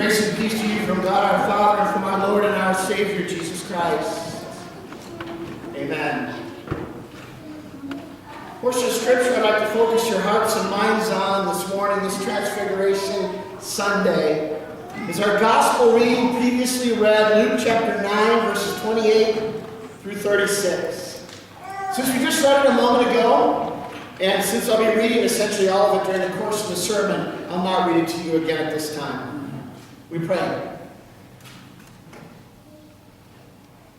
Grace and peace to you from God our Father and from our Lord and our Savior, Jesus Christ. Amen. Portion of Scripture I'd like to focus your hearts and minds on this morning, this Transfiguration Sunday, is our Gospel reading previously read, Luke chapter 9, verses 28 through 36. Since we just read it a moment ago, and since I'll be reading essentially all of it during the course of the sermon, I'll not read it to you again at this time. We pray.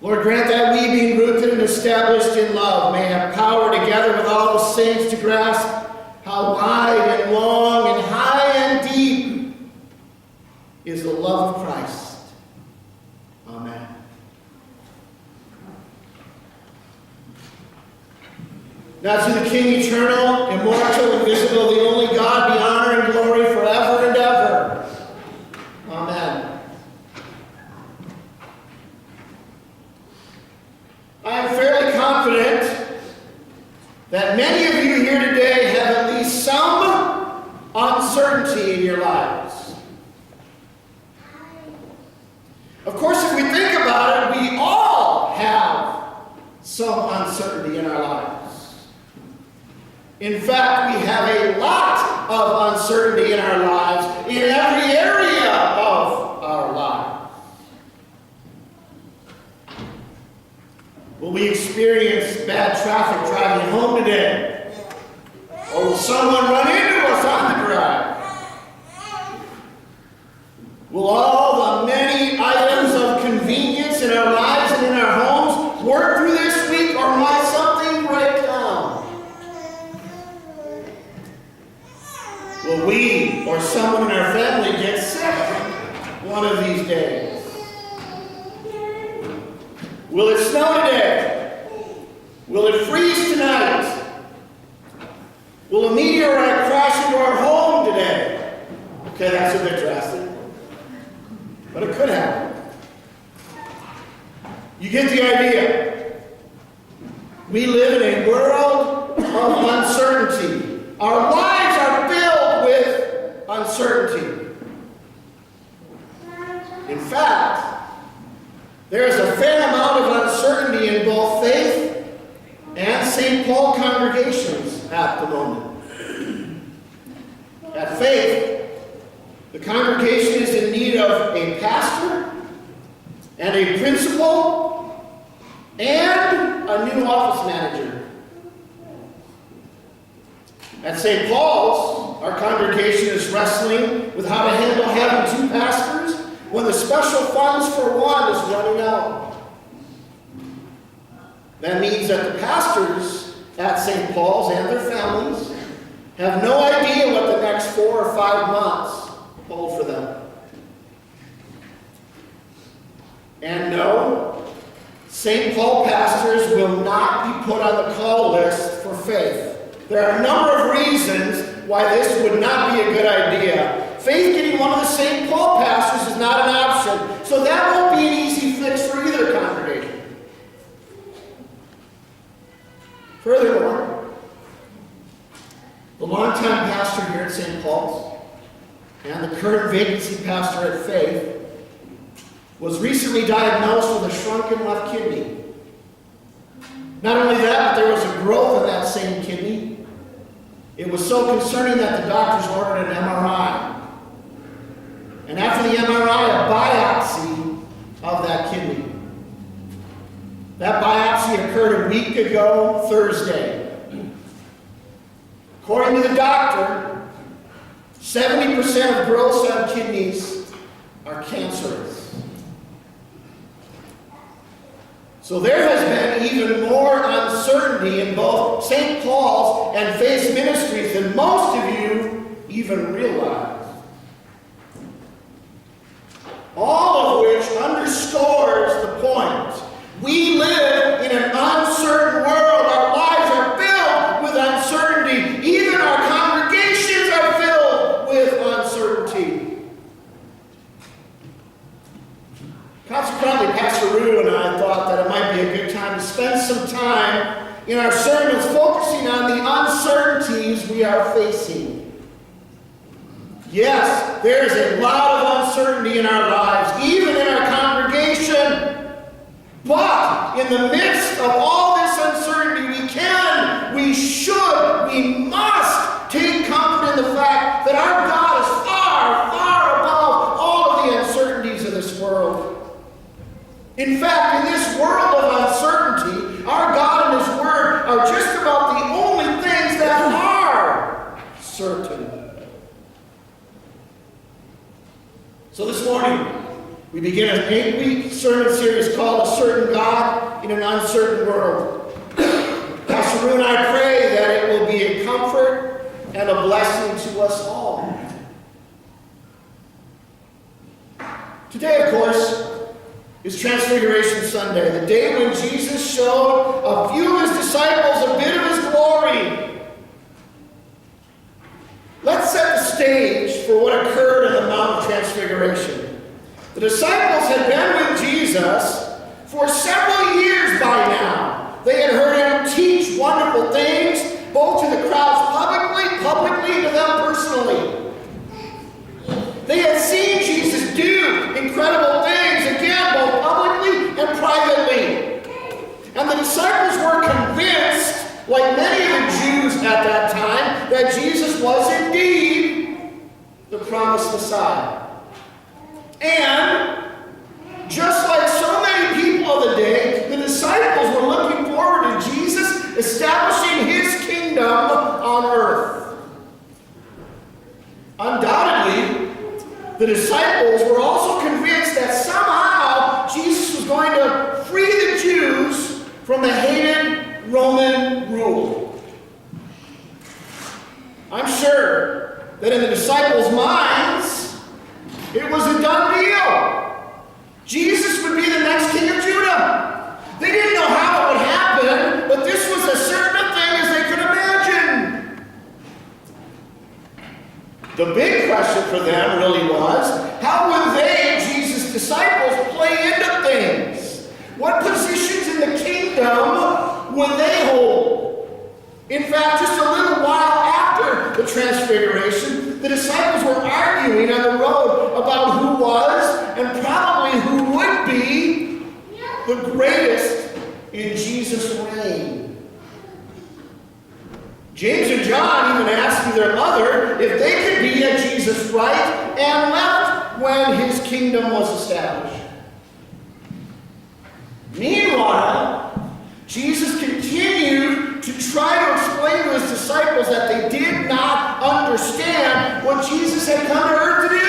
Lord, grant that we, being rooted and established in love, may have power together with all the saints to grasp how wide and long and high and deep is the love of Christ. Amen. Now to the King eternal, immortal, invisible, the only God, be honor and glory forever and ever. Amen. I am fairly confident that many of you here today have at least some uncertainty in your lives. Of course, if we think about it, we all have some uncertainty in our lives. In fact, we have a lot of uncertainty in our lives, in every area of our lives. Will we experience bad traffic driving home today? Or will someone run into us on the drive? Will all the many items of convenience in our lives and in our homes work through this week, or might something break down? Will we or someone in our family get sick one of these days? Will it snow today? Will it freeze tonight? Will a meteorite crash into our home today? Okay, that's a bit drastic, but it could happen. You get the idea. We live in a world of uncertainty. Our lives are filled with uncertainty. In fact, there is a fair amount of uncertainty in both faith and St. Paul congregations at the moment. At Faith, the congregation is in need of a pastor and a principal and a new office manager. At St. Paul's, our congregation is wrestling with how to handle having two pastors when the special funds for one is running out. That means that the pastors at St. Paul's and their families have no idea what the next 4 or 5 months hold for them. And no, St. Paul pastors will not be put on the call list for Faith. There are a number of reasons why this would not be a good idea. Faith getting one of the St. Paul pastors is not an option, so that won't be an easy fix for either congregation. Furthermore, the longtime pastor here at St. Paul's and the current vacancy pastor at Faith was recently diagnosed with a shrunken left kidney. Not only that, but there was a growth in that same kidney. It was so concerning that the doctors ordered an MRI. And after the MRI, a biopsy of that kidney. That biopsy occurred a week ago, Thursday. According to the doctor, 70% of growths on kidneys are cancerous. So there has been even more uncertainty in both St. Paul's and Faith Ministries than most of you even realize. All of which underscores the point. We live in an uncertain world. Our lives are filled with uncertainty. Even our congregations are filled with uncertainty. Consequently, Pastor Rue and I thought that it might be a good time to spend some time in our sermons focusing on the uncertainties we are facing. Yes, there's a lot of uncertainty in our lives, even in our congregation. But in the midst of all this uncertainty, we should, we must take comfort in the fact that our God is far, far above all of the uncertainties of this world. In fact, in this world of uncertainty, our God and His Word are just about the only things that are certain. So this morning, we begin an 8-week sermon series called A Certain God in an Uncertain World. Pastor Rue and I pray that it will be a comfort and a blessing to us all. Today, of course, is Transfiguration Sunday, the day when Jesus showed a few of His disciples a bit of His glory. Let's set the stage for what occurred on the Mount of Transfiguration. The disciples had been with Jesus for several years by now. They had heard Him teach wonderful things, both to the crowds publicly, to them personally. They had seen Jesus do incredible things, again, both publicly and privately. And the disciples were convinced, like many of the Jews at that time, that Jesus was indeed the promised Messiah. And just like so many people of the day, the disciples were looking forward to Jesus establishing His kingdom on earth. Undoubtedly, the disciples were also convinced that somehow Jesus was going to free the Jews from the hated Roman rule. I'm sure that in the disciples' minds, it was a done deal. Jesus would be the next king of Judah. They didn't know how it would happen, but this was as certain a thing as they could imagine. The big question for them really was, how would they, Jesus' disciples, play into things? What positions in the kingdom would they hold? In fact, just a little while after the Transfiguration, the disciples were arguing on the road about who was and probably who would be the greatest in Jesus' reign. James and John even asked their mother if they could be at Jesus' right and left when His kingdom was established. Meanwhile, Jesus continued to try to explain to His disciples that they did not understand what Jesus had come to earth to do.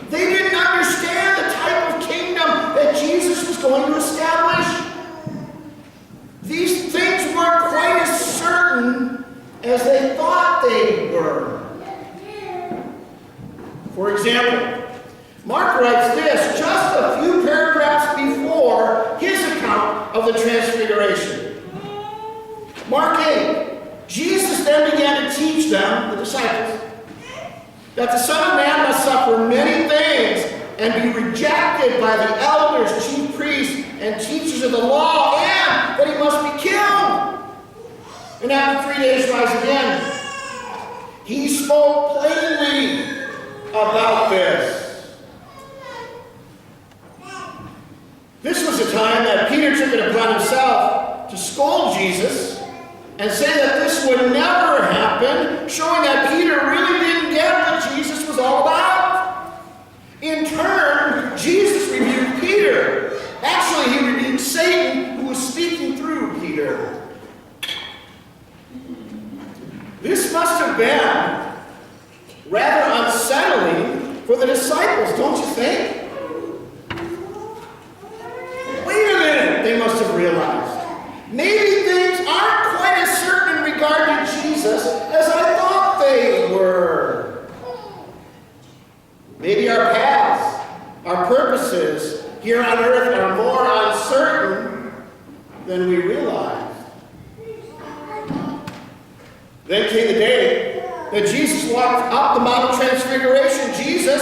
They didn't understand the type of kingdom that Jesus was going to establish. These things weren't quite as certain as they thought they were. For example, Mark writes this just a few paragraphs before his account of the Transfiguration. Mark 8, Jesus then began to teach them, the disciples, that the Son of Man must suffer many things and be rejected by the elders, chief priests, and teachers of the law, and that He must be killed, and after 3 days rise again. He spoke plainly about this. This was a time that Peter took it upon himself to scold Jesus and say that this would never happen, showing that Peter really didn't get what Jesus was all about. In turn, Jesus rebuked Peter. Actually, He rebuked Satan, who was speaking through Peter. This must have been rather unsettling for the disciples, don't you think? Wait a minute, they must have realized. Maybe things aren't quite as certain in regard to Jesus as I thought they were. Maybe our paths, our purposes here on earth are more uncertain than we realized. Then came the day that Jesus walked up the Mount of Transfiguration. Jesus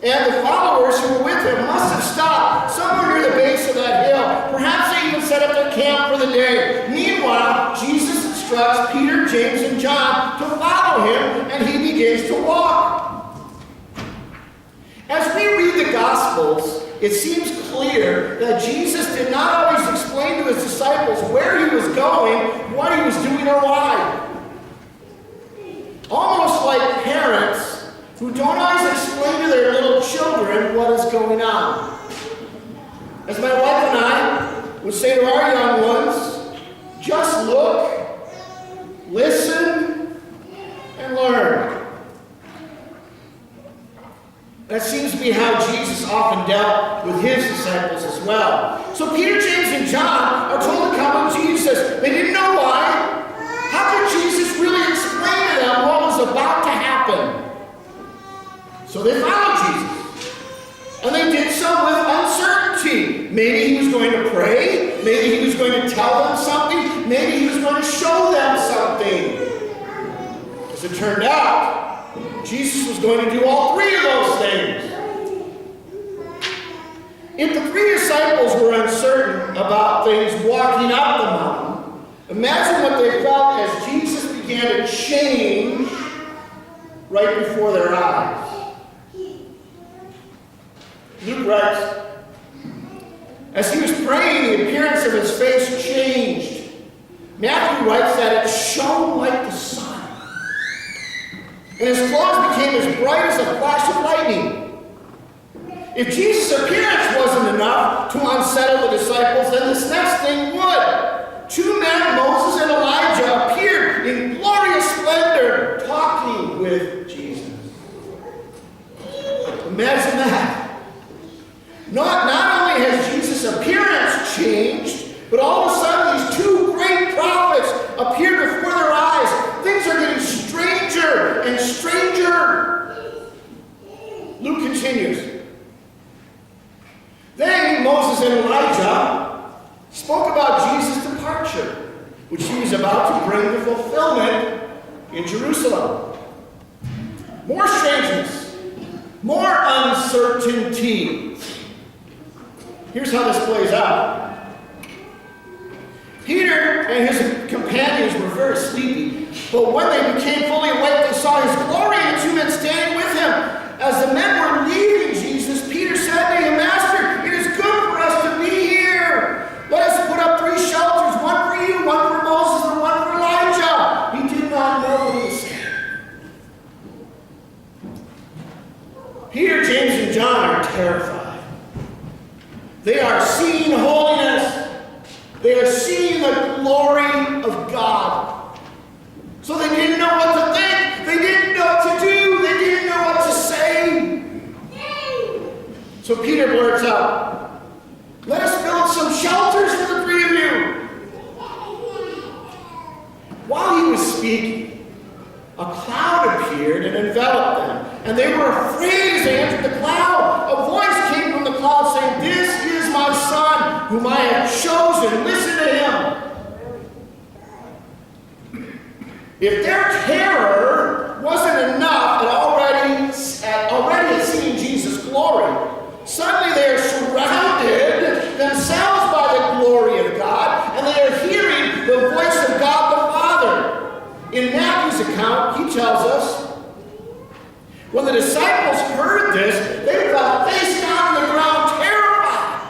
and the followers who were with Him must have stopped somewhere near the base of that hill. Perhaps they even set up their camp for the day. Meanwhile, Jesus instructs Peter, James, and John to follow Him, and He begins to walk. As we read the Gospels, it seems clear that Jesus did not always explain to his disciples where he was going, what he was doing, or why. Almost like parents who don't always explain to their little children what is going on. As my wife and I would say to our young ones, just look, listen, and learn. That seems to be how Jesus often dealt with his disciples as well. So Peter, James, and John are told to come with Jesus. They didn't know why. How could Jesus really explain to them what was about to happen? So they followed Jesus. And they did so with uncertainty. Maybe he was going to pray. Maybe he was going to tell them something. Maybe he was going to show them something. As it turned out, Jesus was going to do all three of those things. If the three disciples were uncertain about things walking up the mountain, imagine what they felt as Jesus began to change right before their eyes. Luke writes, as he was praying, the appearance of his face changed. Matthew writes that it shone like the sun. And his clothes became as bright as a flash of lightning. If Jesus' appearance wasn't enough to unsettle the disciples, then this next thing would. Two men, Moses and Elijah, appeared in glorious splendor, talking with Jesus. Imagine that. Not only has Jesus' appearance changed, but all of a sudden these two great prophets appear before their eyes. Things are getting stranger and stranger. Luke continues. Then Moses and Elijah spoke about Jesus' departure, which he was about to bring to fulfillment in Jerusalem. More strangeness, more uncertainty. Here's how this plays out. Peter and his companions were very sleepy, but when they became fully awake, they saw his glory and the two men standing with him. As the men were leaving Jesus, Peter said to him, Master, it is good for us to be here. Let us put up 3 shelters, one for you, one for Moses, and one for Elijah. He did not know what he was saying. Peter, James, and John are terrified. They are seeing holiness. They are seeing the glory of God. So they didn't know what to think. They didn't know what to do. They didn't know what to say. So Peter blurts out, let us build some shelters for the 3 of you. While he was speaking, a cloud appeared and enveloped them. And they were afraid as they entered the cloud. A voice came from the cloud saying, this is my son, whom I have chosen. Listen to him. If their terror wasn't enough at already seeing Jesus' glory, suddenly they are surrounded themselves by the glory of God, and they are hearing the voice of God the Father. In Matthew's account, he tells us, when the disciples heard this, they fell face down on the ground, terrified.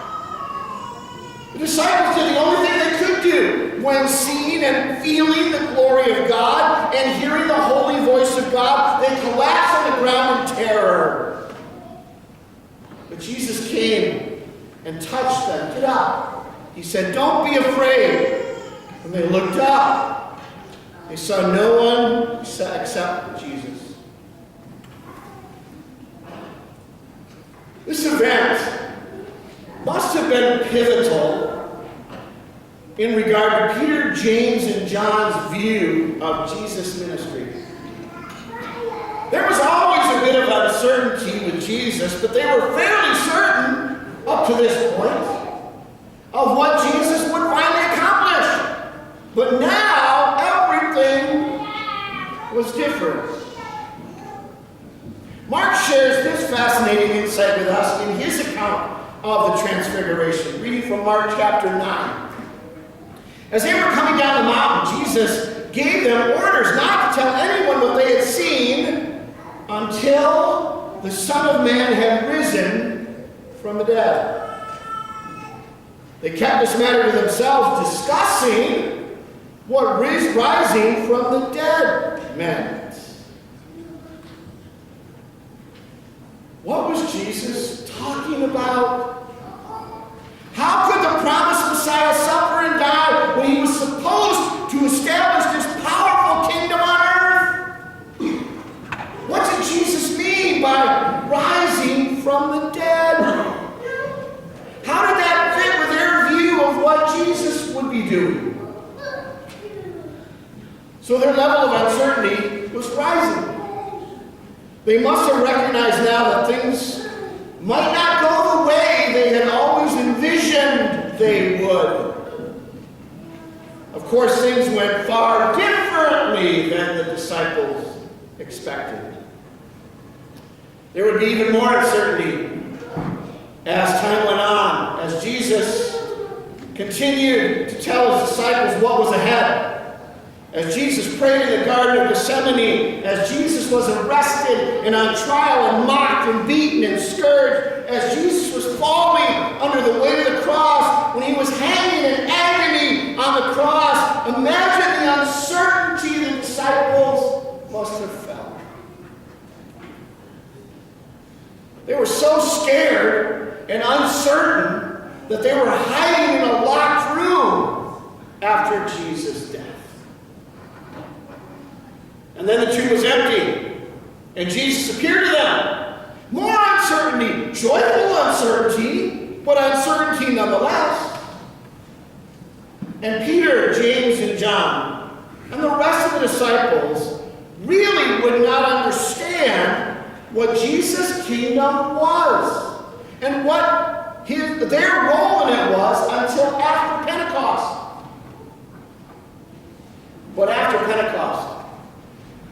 The disciples did the only thing they could do when seeing and feeling the glory of God and hearing the holy voice of God. They collapsed on the ground in terror. But Jesus came and touched them. Get up. He said, don't be afraid. And they looked up. They saw no one except Jesus. This event must have been pivotal in regard to Peter, James, and John's view of Jesus' ministry. There was always a bit of uncertainty with Jesus, but they were fairly certain up to this point of what Jesus would finally accomplish. But now everything was different. Mark shares this fascinating insight with us in his account of the transfiguration, reading from Mark chapter 9. As they were coming down the mountain, Jesus gave them orders not to tell anyone what they had seen until the Son of Man had risen from the dead. They kept this matter to themselves, discussing what rising from the dead meant. What was Jesus talking about? How could the promised Messiah suffer and die when he was supposed to establish this powerful kingdom on earth? What did Jesus mean by rising from the dead? How did that fit with their view of what Jesus would be doing? So their level of uncertainty was rising. They must have recognized now that things might not go the way they had always envisioned they would. Of course, things went far differently than the disciples expected. There would be even more uncertainty as time went on, as Jesus continued to tell his disciples what was ahead. As Jesus prayed in the Garden of Gethsemane, as Jesus was arrested and on trial and mocked and beaten and scourged, as Jesus was falling under the weight of the cross, when he was hanging in agony on the cross, imagine the uncertainty the disciples must have felt. They were so scared and uncertain that they were hiding in a locked room after Jesus' death. And then the tomb was empty, and Jesus appeared to them. More uncertainty, joyful uncertainty, but uncertainty nonetheless. And Peter, James, and John, and the rest of the disciples really would not understand what Jesus' kingdom was and what their role in it was until after Pentecost. But after Pentecost,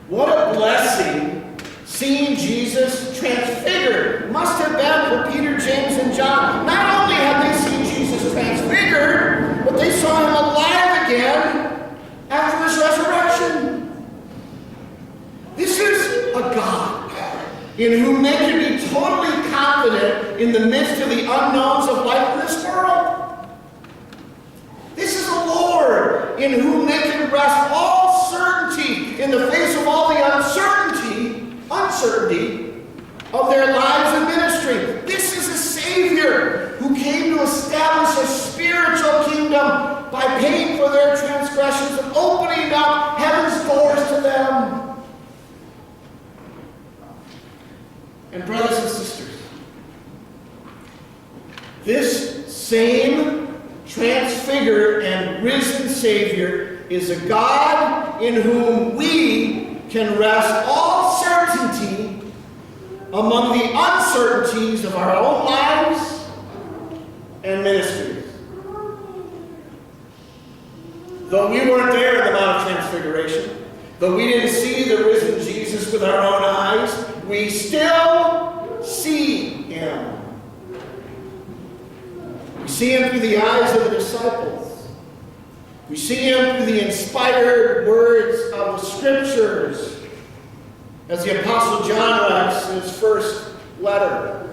what a blessing seeing Jesus transfigured must have been for Peter, James, and John. Not only had they seen Jesus transfigured, but they saw him alive again after his resurrection. This is a God in whom they can be totally confident in the midst of the unknowns of life in this world. This is a Lord in whom they can rest all certainty in the face of all the uncertainty of their lives and ministry. This is a Savior who came to establish a spiritual kingdom by paying for their transgressions and opening up heaven's doors to them. And brothers and sisters, this same transfigured and risen Savior is a God in whom we can rest all certainty among the uncertainties of our own lives and ministries. Though we weren't there in the Mount of Transfiguration, though we didn't see the risen Jesus with our own eyes, we still see him. We see him through the eyes of the disciples. We see him through the inspired words of the Scriptures, as the Apostle John writes in his first letter.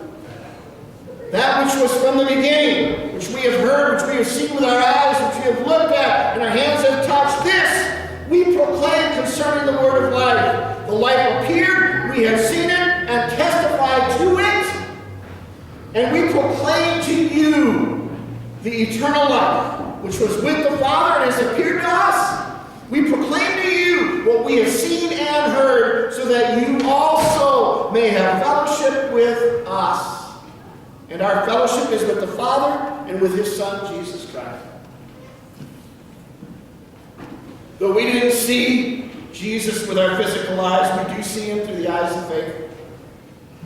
That which was from the beginning, which we have heard, which we have seen with our eyes, which we have looked at, and our hands have touched, this we proclaim concerning the word of life. The life appeared, we have seen it, and testified to it, and we proclaim to you the eternal life, which was with the Father and has appeared to us. We proclaim to you what we have seen and heard, so that you also may have fellowship with us. And our fellowship is with the Father and with his Son, Jesus Christ. Though we didn't see Jesus with our physical eyes, we do see him through the eyes of faith.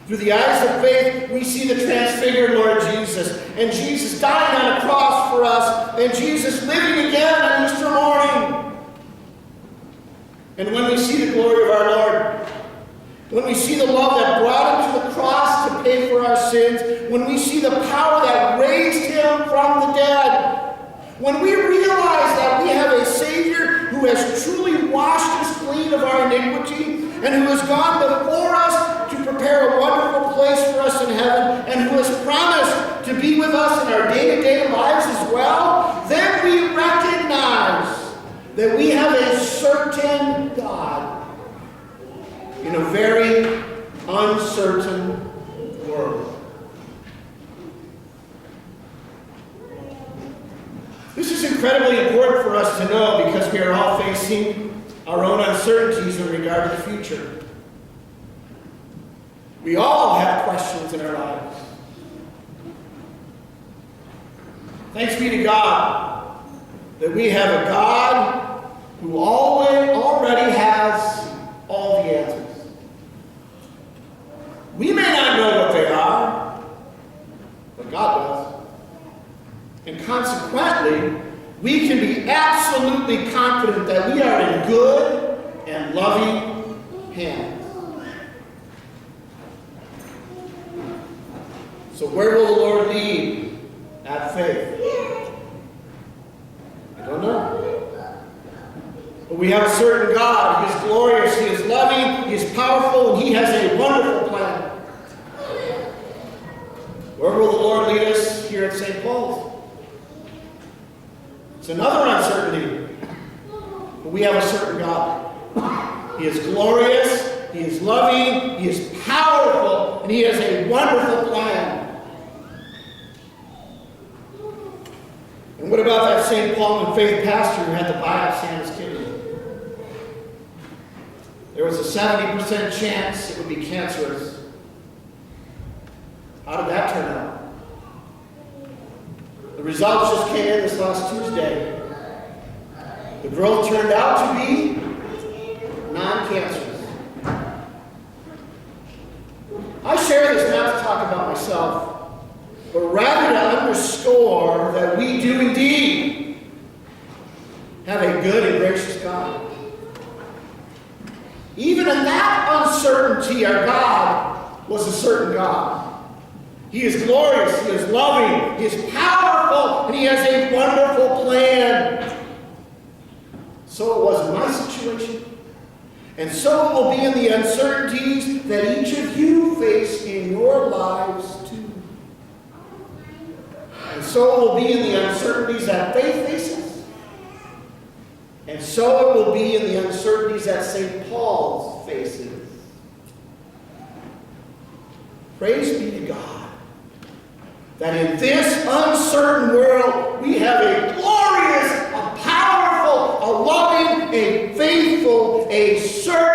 Through the eyes of faith, we see the transfigured Lord Jesus. And Jesus dying on a cross for us. And Jesus living again on Easter morning. And when we see the glory of our Lord, when we see the love that brought him to the cross to pay for our sins, when we see the power that raised him from the dead, when we realize that we have a Savior who has truly washed us clean of our iniquity and who has gone before us to prepare a wonderful This is incredibly important for us to know because we are all facing our own uncertainties in regard to the future. We all have questions in our lives. Thanks be to God that we have a God who already has all the answers. We may not know what they are, but God does. And consequently, we can be absolutely confident that we are in good and loving hands. So where will the Lord lead that faith? I don't know. But we have a certain God. He is glorious, He is loving, He is powerful, and He has a wonderful plan. Where will the Lord lead us here at St. Paul's? It's another uncertainty. But we have a certain God. He is glorious, He is loving, He is powerful, and He has a wonderful plan. And what about that St. Paul and Faith pastor who had the biopsy on his kidney? There was a 70% chance it would be cancerous. How did that turn out? The results just came in this last Tuesday. The growth turned out to be non-cancerous. I share this not to talk about myself, but rather to underscore that we do indeed have a good and gracious God. Even in that uncertainty, our God was a certain God. He is glorious, He is loving, He is powerful, and He has a wonderful plan. So it was in my situation, and so it will be in the uncertainties that each of you face in your lives too. And so it will be in the uncertainties that faith faces, and so it will be in the uncertainties that St. Paul faces. Praise be to God that in this uncertain world we have a glorious, a powerful, a loving, a faithful, a certain